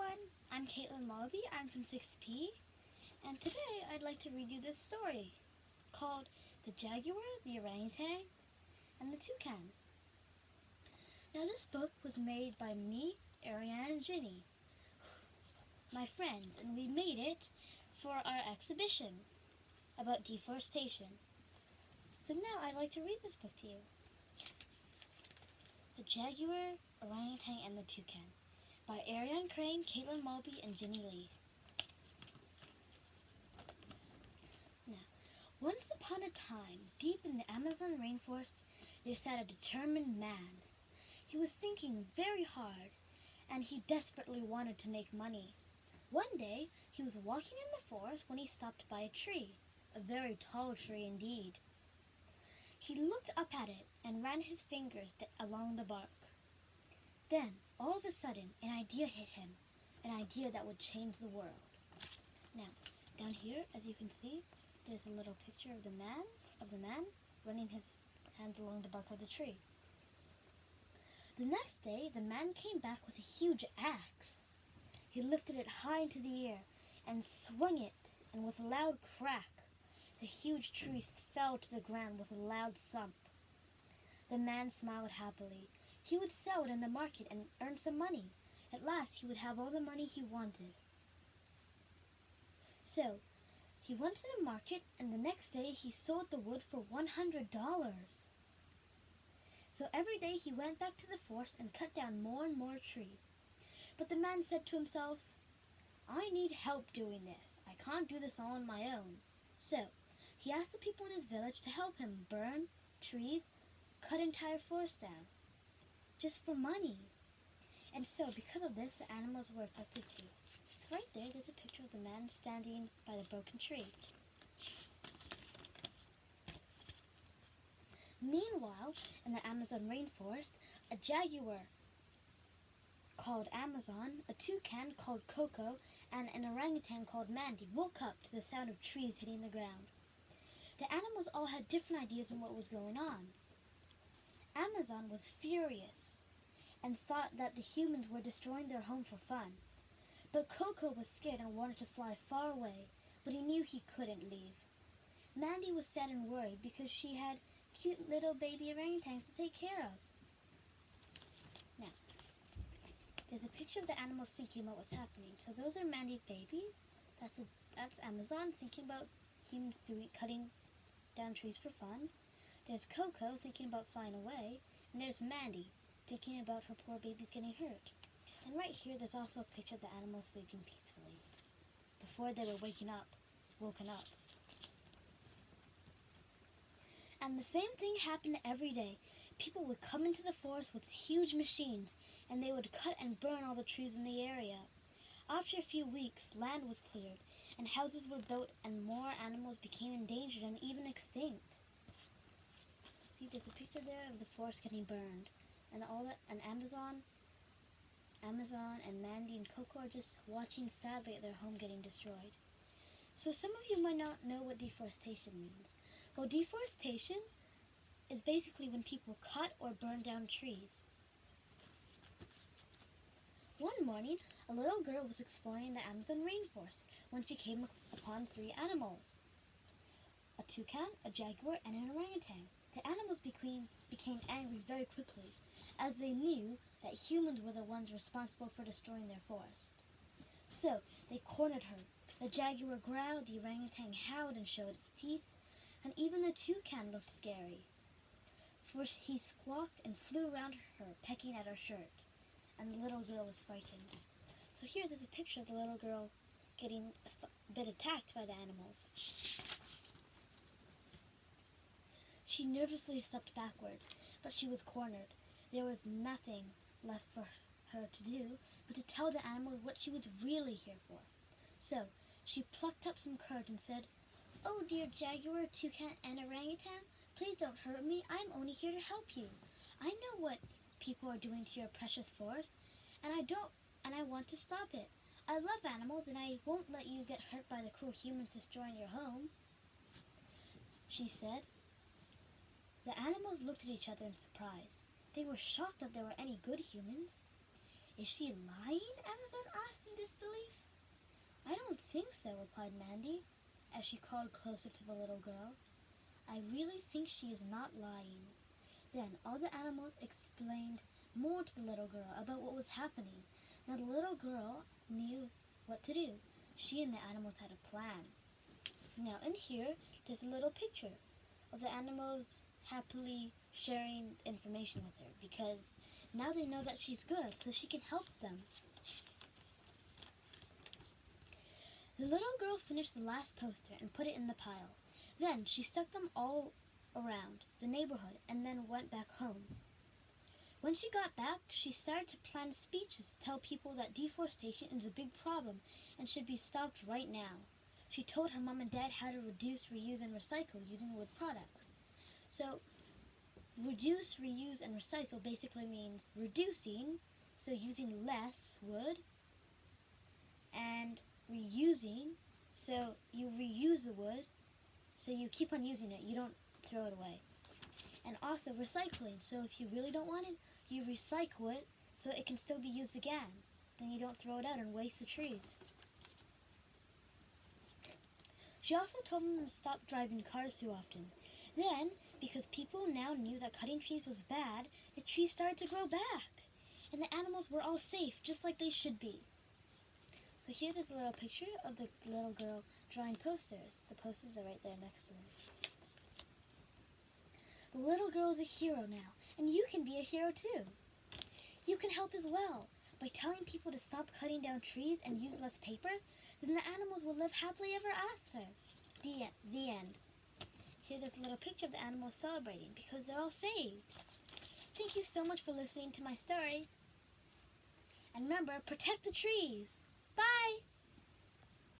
everyone, I'm Kaitlyn. I'm from 6P, and today I'd like to read you this story called The Jaguar, the Orangutan, and the Toucan. Now this book was made by me, Ariane, and Ginny, my friends, and we made it for our exhibition about deforestation. So now I'd like to read this book to you. The Jaguar, Orangutan, and the Toucan by Ariane Crane, Kaitlyn Malby, and Ginny Lee. Now, once upon a time, deep in the Amazon rainforest, there sat a determined man. He was thinking very hard, and he desperately wanted to make money. One day, he was walking in the forest when he stopped by a tree, a very tall tree indeed. He looked up at it and ran his fingers along the bark. Then, all of a sudden, an idea hit him, an idea that would change the world. Now, down here, as you can see, there's a little picture of the man running his hands along the bark of the tree. The next day, the man came back with a huge axe. He lifted it high into the air and swung it, and with a loud crack, the huge tree fell to the ground with a loud thump. The man smiled happily. He would sell it in the market and earn some money. At last he would have all the money he wanted. So, he went to the market, and the next day he sold the wood for $100. So every day he went back to the forest and cut down more and more trees. But the man said to himself, "I need help doing this. I can't do this all on my own." So, he asked the people in his village to help him burn trees, cut entire forests down, just for money. And so, because of this, the animals were affected too. So right there's a picture of the man standing by the broken tree. Meanwhile, in the Amazon rainforest, a jaguar called Amazon, a toucan called Coco, and an orangutan called Mandy woke up to the sound of trees hitting the ground. The animals all had different ideas on what was going on. Amazon was furious and thought that the humans were destroying their home for fun. But Coco was scared and wanted to fly far away, but he knew he couldn't leave. Mandy was sad and worried because she had cute little baby orangutans to take care of. Now, there's a picture of the animals thinking about what's happening. So those are Mandy's babies. That's Amazon thinking about humans cutting down trees for fun. There's Coco thinking about flying away, and there's Mandy thinking about her poor babies getting hurt. And right here, there's also a picture of the animals sleeping peacefully before they were woken up. And the same thing happened every day. People would come into the forest with huge machines, and they would cut and burn all the trees in the area. After a few weeks, land was cleared, and houses were built, and more animals became endangered and even extinct. See, there's a picture there of the forest getting burned, and Amazon and Mandy and Coco are just watching sadly at their home getting destroyed. So some of you might not know what deforestation means. Well, deforestation is basically when people cut or burn down trees. One morning, a little girl was exploring the Amazon rainforest when she came upon 3 animals: a toucan, a jaguar, and an orangutan. The animals became angry very quickly, as they knew that humans were the ones responsible for destroying their forest. So they cornered her. The jaguar growled, the orangutan howled and showed its teeth, and even the toucan looked scary, for he squawked and flew around her, pecking at her shirt, and the little girl was frightened. So here's a picture of the little girl getting a bit attacked by the animals. She nervously stepped backwards, but she was cornered. There was nothing left for her to do but to tell the animals what she was really here for. So she plucked up some courage and said, "Oh dear jaguar, toucan, and orangutan, please don't hurt me. I'm only here to help you. I know what people are doing to your precious forest, and I want to stop it. I love animals, and I won't let you get hurt by the cruel humans destroying your home," she said. The animals looked at each other in surprise. They were shocked that there were any good humans. Is she lying? Amazon asked in disbelief. I don't think so, replied Mandy, as she crawled closer to the little girl. I really think she is not lying. Then all the animals explained more to the little girl about what was happening. Now the little girl knew what to do. She and the animals had a plan. Now in here, there's a little picture of the animals happily sharing information with her because now they know that she's good, so she can help them. The little girl finished the last poster and put it in the pile. Then she stuck them all around the neighborhood and then went back home. When she got back, she started to plan speeches to tell people that deforestation is a big problem and should be stopped right now. She told her mom and dad how to reduce, reuse, and recycle using wood products. So, reduce, reuse, and recycle basically means reducing, so using less wood, and reusing, so you reuse the wood, so you keep on using it, you don't throw it away. And also recycling, so if you really don't want it, you recycle it so it can still be used again. Then you don't throw it out and waste the trees. She also told them to stop driving cars too often. Then, because people now knew that cutting trees was bad, the trees started to grow back. And the animals were all safe, just like they should be. So here there's a little picture of the little girl drawing posters. The posters are right there next to her. The little girl is a hero now, and you can be a hero too. You can help as well. By telling people to stop cutting down trees and use less paper, then the animals will live happily ever after. The end. Here there's a little picture of the animals celebrating because they're all saved. Thank you so much for listening to my story. And remember, protect the trees. Bye!